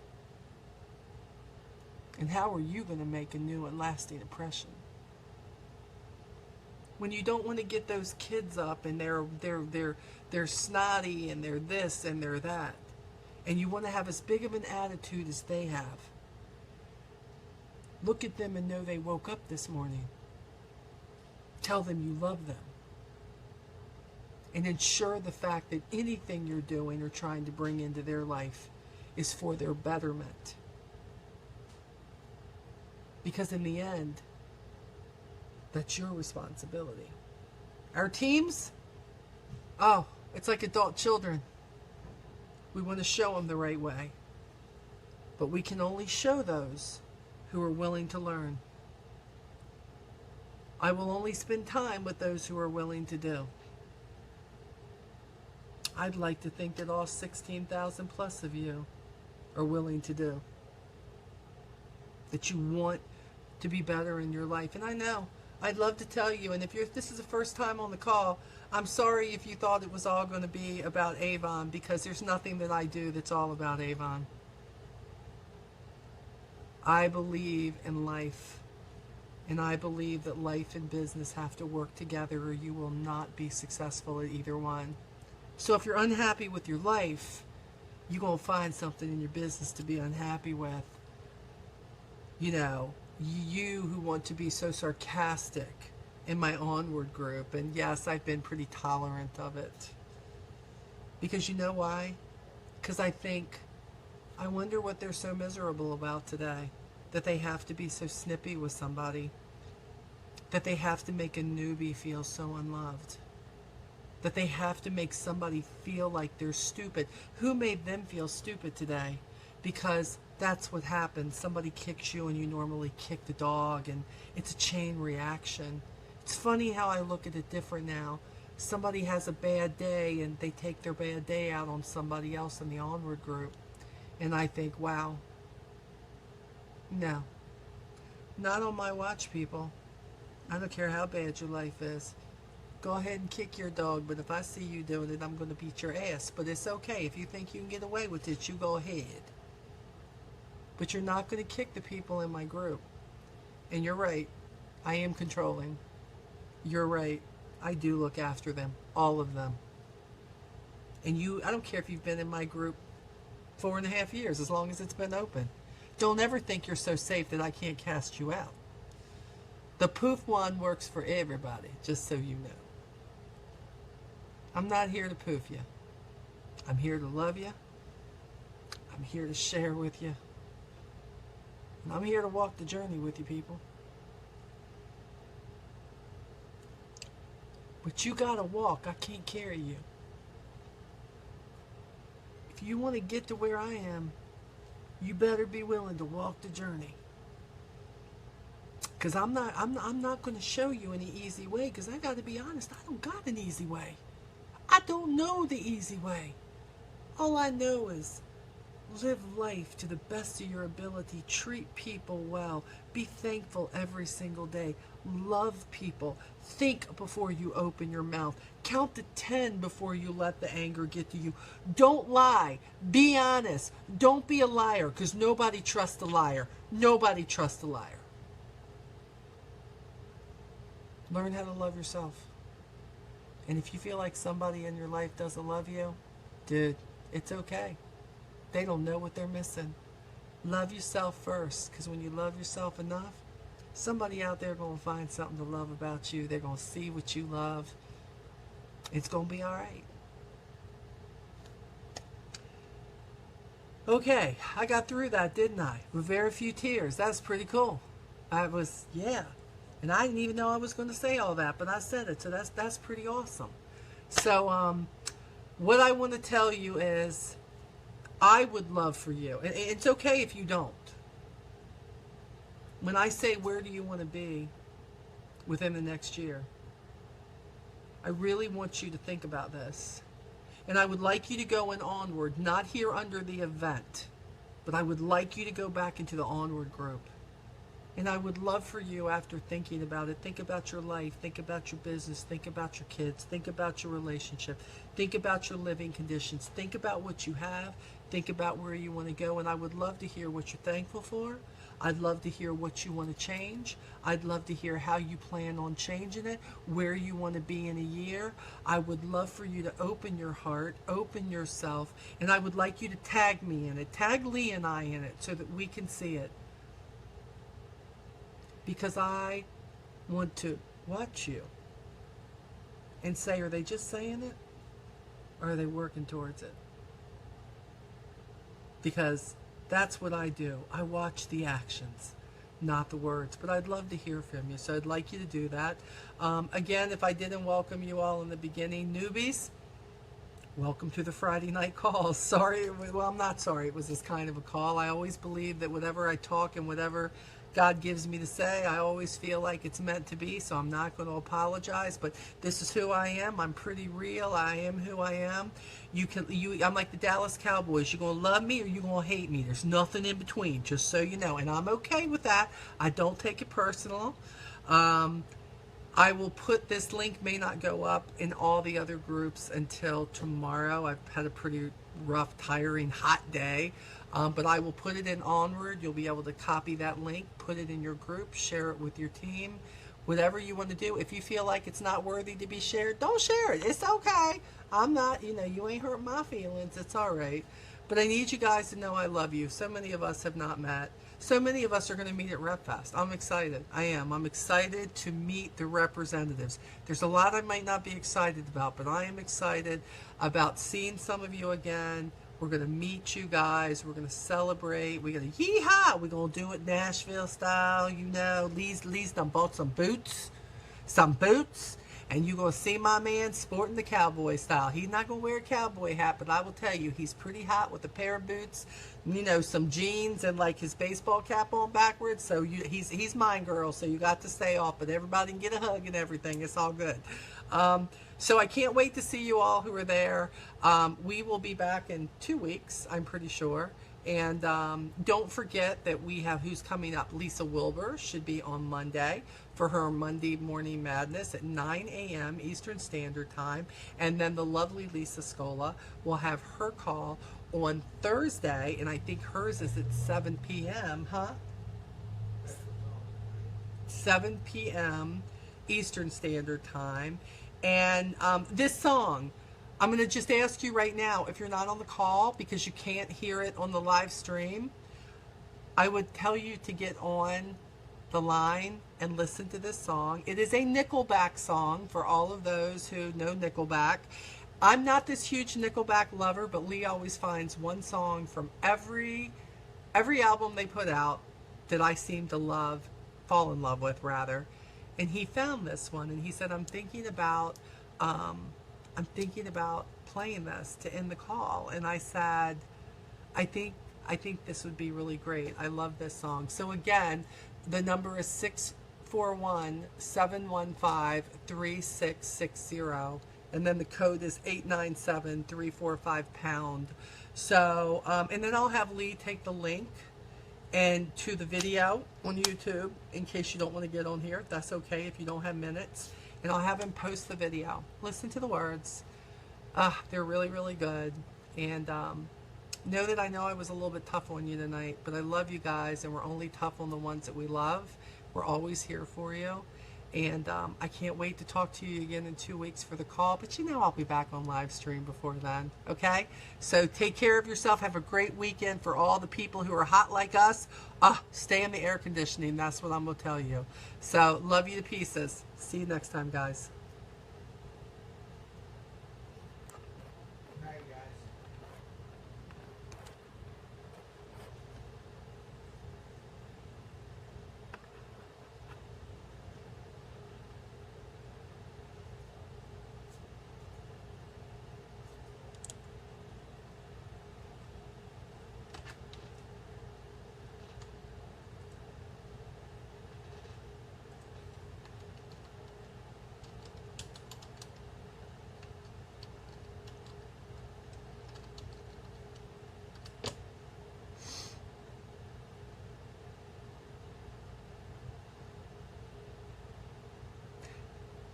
And how are you going to make a new and lasting impression? When you don't want to get those kids up and they're snotty and they're this and they're that, and you want to have as big of an attitude as they have, Look at them and know they woke up this morning. Tell them you love them. And ensure the fact that anything you're doing or trying to bring into their life is for their betterment. Because in the end, that's your responsibility. Our teams, oh, it's like adult children. We want to show them the right way. But we can only show those who are willing to learn. I will only spend time with those who are willing to do. I'd like to think that all 16,000 plus of you are willing to do. That you want to be better in your life. And I know, I'd love to tell you, and if this is the first time on the call, I'm sorry if you thought it was all going to be about Avon, because there's nothing that I do that's all about Avon. I believe in life, and I believe that life and business have to work together, or you will not be successful at either one. So if you're unhappy with your life, you're going to find something in your business to be unhappy with. You know, you who want to be so sarcastic in my Onward group, and yes, I've been pretty tolerant of it. Because you know why? Because I wonder what they're so miserable about today. That they have to be so snippy with somebody. That they have to make a newbie feel so unloved. That they have to make somebody feel like they're stupid. Who made them feel stupid today? Because that's what happens. Somebody kicks you and you normally kick the dog, and it's a chain reaction. It's funny how I look at it different now. Somebody has a bad day and they take their bad day out on somebody else in the Onward group. And I think, wow, no, not on my watch, people. I don't care how bad your life is. Go ahead and kick your dog, but if I see you doing it, I'm going to beat your ass. But it's okay. If you think you can get away with it, you go ahead. But you're not going to kick the people in my group. And you're right. I am controlling. You're right. I do look after them. All of them. And I don't care if you've been in my group 4.5 years, as long as it's been open. Don't ever think you're so safe that I can't cast you out. The poof wand works for everybody, just so you know. I'm not here to poof you. I'm here to love you. I'm here to share with you. And I'm here to walk the journey with you, people. But you gotta walk. I can't carry you. If you want to get to where I am, you better be willing to walk the journey. Because I'm not going to show you any easy way, because I got to be honest, I don't got an easy way. I don't know the easy way. All I know is live life to the best of your ability. Treat people well. Be thankful every single day. Love people. Think before you open your mouth. Count to 10 before you let the anger get to you. Don't lie. Be honest. Don't be a liar, because nobody trusts a liar. Nobody trusts a liar. Learn how to love yourself. And if you feel like somebody in your life doesn't love you, dude, it's okay. They don't know what they're missing. Love yourself first, because when you love yourself enough, somebody out there going to find something to love about you. They're going to see what you love. It's going to be all right. Okay, I got through that, didn't I? With very few tears. That's pretty cool. Yeah. And I didn't even know I was going to say all that, but I said it, so that's pretty awesome. So, what I want to tell you is, I would love for you, and it's okay if you don't. When I say, where do you want to be within the next year, I really want you to think about this. And I would like you to go in Onward, not here under the event, but I would like you to go back into the Onward group. And I would love for you, after thinking about it, think about your life, think about your business, think about your kids, think about your relationship, think about your living conditions, think about what you have, think about where you want to go. And I would love to hear what you're thankful for. I'd love to hear what you want to change. I'd love to hear how you plan on changing it, where you want to be in a year. I would love for you to open your heart, open yourself, and I would like you to tag me in it. Tag Lee and I in it so that we can see it. because I want to watch you and say, are they just saying it? Or are they working towards it? Because that's what I do. I watch the actions, not the words. But I'd love to hear from you, so I'd like you to do that. Again, if I didn't welcome you all in the beginning, newbies, welcome to the Friday night calls. Sorry, well, I'm not sorry it was this kind of a call. I always believe that whatever I talk and whatever God gives me to say, I always feel like it's meant to be, so I'm not going to apologize. But this is who I am. I'm pretty real. I am who I am. I'm like the Dallas Cowboys. You're going to love me or you're going to hate me. There's nothing in between, just so you know. And I'm okay with that. I don't take it personal. I will put this link, may not go up in all the other groups until tomorrow. I've had a pretty rough, tiring, hot day. But I will put it in Onward. You'll be able to copy that link, put it in your group, share it with your team, whatever you want to do. If you feel like it's not worthy to be shared, don't share it. It's okay. I'm not, you ain't hurt my feelings. It's all right. But I need you guys to know I love you. So many of us have not met. So many of us are going to meet at RepFest. I'm excited. I am. I'm excited to meet the representatives. There's a lot I might not be excited about, but I am excited about seeing some of you again. We're going to meet you guys. We're going to celebrate. We're going to yee-haw. We're going to do it Nashville style. Lee's done bought some boots. And you're going to see my man sporting the cowboy style. He's not going to wear a cowboy hat, but I will tell you, he's pretty hot with a pair of boots, some jeans and like his baseball cap on backwards. So he's mine, girl. So you got to stay off, but everybody can get a hug and everything. It's all good. So I can't wait to see you all who are there. We will be back in 2 weeks, I'm pretty sure. And don't forget that we have who's coming up. Lisa Wilbur should be on Monday for her Monday Morning Madness at 9 a.m. Eastern Standard Time. And then the lovely Lisa Scola will have her call on Thursday. And I think hers is at 7 p.m., huh? 7 p.m. Eastern Standard Time. And this song, I'm going to just ask you right now, if you're not on the call because you can't hear it on the live stream, I would tell you to get on the line and listen to this song. It is a Nickelback song for all of those who know Nickelback. I'm not this huge Nickelback lover, but Lee always finds one song from every album they put out that I seem to fall in love with rather. And he found this one and he said, I'm thinking about playing this to end the call. And I said, I think this would be really great. I love this song. So again, the number is 641-715-3660. And then the code is 897-345-pound. So, and then I'll have Lee take the link and to the video on YouTube in case you don't want to get on here. That's okay if you don't have minutes. And I'll have him post the video. Listen to the words. They're really, really good. And know that I know I was a little bit tough on you tonight, but I love you guys, and we're only tough on the ones that we love. We're always here for you. And I can't wait to talk to you again in 2 weeks for the call, but I'll be back on live stream before then, okay? So take care of yourself. Have a great weekend. For all the people who are hot like us, stay in the air conditioning. That's what I'm going to tell you. So love you to pieces. See you next time, guys. Night, guys.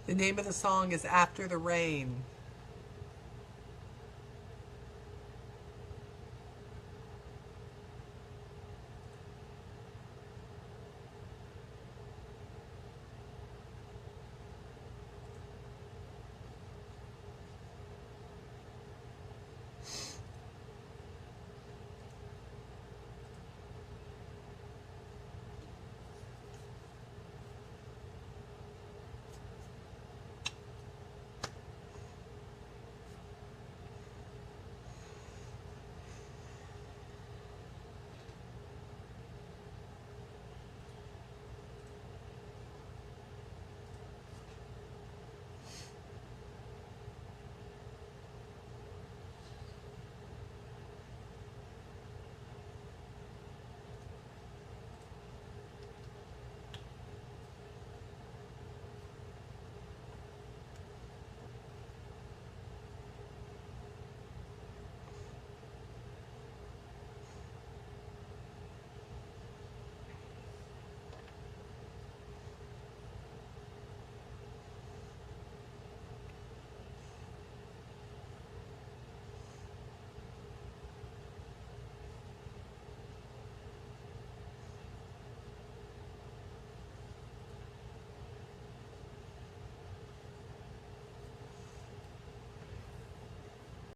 The name of the song is After the Rain.